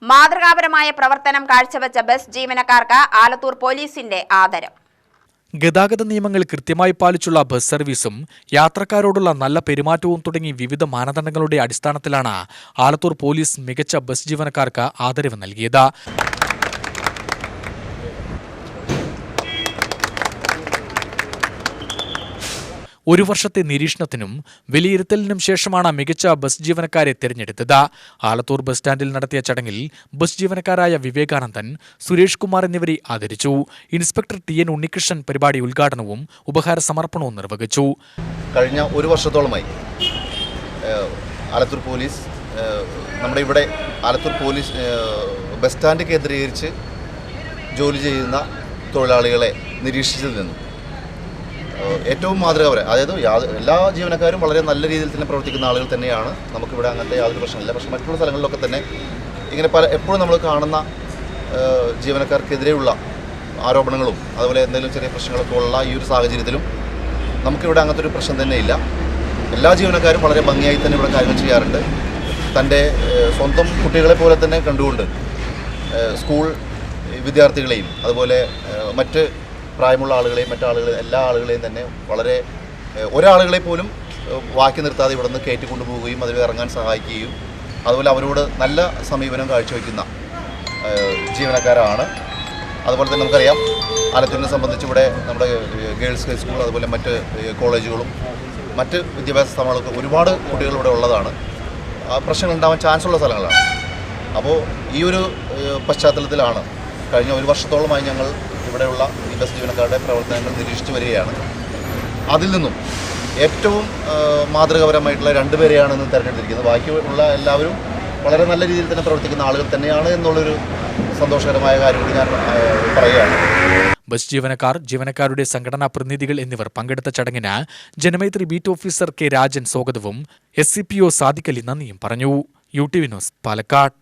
മാതൃകാപരമായ പ്രവർത്തനം കാഴ്ചവെച്ച ബസ് ജീവനക്കാർക്ക് ആലത്തൂർ പോലീസിന്റെ ആദരം. ഗതാഗത നിയമങ്ങൾ കൃത്യമായി പാലിച്ചുള്ള ബസ് സർവീസും യാത്രക്കാരോടുള്ള നല്ല പെരുമാറ്റവും തുടങ്ങി വിവിധ മാനദണ്ഡങ്ങളുടെ അടിസ്ഥാനത്തിലാണ് ആലത്തൂർ പോലീസ് മികച്ച ബസ് ജീവനക്കാർക്ക് ആദരവ് നൽകിയത്. ഒരു വർഷത്തെ നിരീക്ഷണത്തിനും വിലയിരുത്തലിനും ശേഷമാണ് മികച്ച ബസ് ജീവനക്കാരെ തിരഞ്ഞെടുത്തത്. ആലത്തൂർ ബസ് സ്റ്റാൻഡിൽ നടത്തിയ ചടങ്ങിൽ ബസ് ജീവനക്കാരായ വിവേകാനന്ദൻ, സുരേഷ് കുമാർ എന്നിവരെ ആദരിച്ചു. ഇൻസ്പെക്ടർ TN ഉണ്ണികൃഷ്ണൻ പരിപാടി ഉദ്ഘാടനവും ഉപഹാര സമർപ്പണവും നിർവഹിച്ചു. കഴിഞ്ഞ ഒരു വർഷത്തോളമായി ആലത്തൂർ പോലീസ് നമ്മുടെ ഇവിടെ ആലത്തൂർ പോലീസ് ബസ് സ്റ്റാൻഡ് കേന്ദ്രീകരിച്ച് ജോലി ചെയ്യുന്ന തൊഴിലാളികളെ നിരീക്ഷിച്ചതിൽ നിന്നും ഏറ്റവും മാതൃകാപരം, അതായത് എല്ലാ ജീവനക്കാരും വളരെ നല്ല രീതിയിൽ തന്നെ പ്രവർത്തിക്കുന്ന ആളുകൾ തന്നെയാണ്. നമുക്കിവിടെ അങ്ങനത്തെ യാതൊരു പ്രശ്നമില്ല. പക്ഷേ മറ്റുള്ള സ്ഥലങ്ങളിലൊക്കെ തന്നെ ഇങ്ങനെ എപ്പോഴും നമ്മൾ കാണുന്ന ജീവനക്കാർക്കെതിരെയുള്ള ആരോപണങ്ങളും അതുപോലെ എന്തെങ്കിലും ചെറിയ പ്രശ്നങ്ങളൊക്കെ ഉള്ള ഈ ഒരു സാഹചര്യത്തിലും നമുക്കിവിടെ അങ്ങനത്തെ ഒരു പ്രശ്നം തന്നെ ഇല്ല. എല്ലാ ജീവനക്കാരും വളരെ ഭംഗിയായി തന്നെ ഇവിടെ കാര്യങ്ങൾ ചെയ്യാറുണ്ട്. തൻ്റെ സ്വന്തം കുട്ടികളെ പോലെ തന്നെ കണ്ടുകൊണ്ട് സ്കൂൾ വിദ്യാർത്ഥികളെയും അതുപോലെ മറ്റ് പ്രായമുള്ള ആളുകളെയും മറ്റാളുകളെയും എല്ലാ ആളുകളെയും തന്നെ വളരെ ഒരാളുകളെ പോലും വാക്കി നിർത്താതെ ഇവിടെ നിന്ന് കയറ്റിക്കൊണ്ടുപോവുകയും അതിൽ ഇറങ്ങാൻ സഹായിക്കുകയും അതുപോലെ അവരോട് നല്ല സമീപനം കാഴ്ചവെക്കുന്ന ജീവനക്കാരാണ്. അതുപോലെ തന്നെ നമുക്കറിയാം ആലത്തൂരിനെ സംബന്ധിച്ച് ഇവിടെ നമ്മുടെ ഗേൾസ് ഹൈസ്കൂൾ അതുപോലെ മറ്റ് കോളേജുകളും മറ്റ് വിദ്യാഭ്യാസ സ്ഥാപനങ്ങളൊക്കെ ഒരുപാട് കുട്ടികൾ ഇവിടെ ഉള്ളതാണ്. പ്രശ്നങ്ങൾ ഉണ്ടാവാൻ ചാൻസ് ഉള്ള സ്ഥലങ്ങളാണ്. അപ്പോൾ ഈ ഒരു പശ്ചാത്തലത്തിലാണ് കഴിഞ്ഞ ഒരു വർഷത്തോളമായി ഞങ്ങൾ ഇവിടെയുള്ള ഈ ബസ് ജീവനക്കാരുടെ പ്രവർത്തനങ്ങൾ നിരീക്ഷിച്ചു വരികയാണ്. അതിൽ നിന്നും ഏറ്റവും മാതൃകാപരമായിട്ടുള്ള 2 പേരെയാണ് ഇന്ന് തിരഞ്ഞെടുത്തിരിക്കുന്നത്. ബാക്കിയുള്ള എല്ലാവരും വളരെ നല്ല രീതിയിൽ തന്നെ പ്രവർത്തിക്കുന്ന ആളുകൾ തന്നെയാണ് എന്നുള്ളൊരു സന്തോഷകരമായ കാര്യം കൂടി ഞാൻ പറയുകയാണ്. ബസ് ജീവനക്കാർ, ജീവനക്കാരുടെ സംഘടനാ പ്രതിനിധികൾ എന്നിവർ പങ്കെടുത്ത ചടങ്ങിന് Janamaithri beat officer K. Rajan സ്വാഗതവും SCPO സാദിഖ് അലി നന്ദിയും പറഞ്ഞു. UTV news, Palakkad.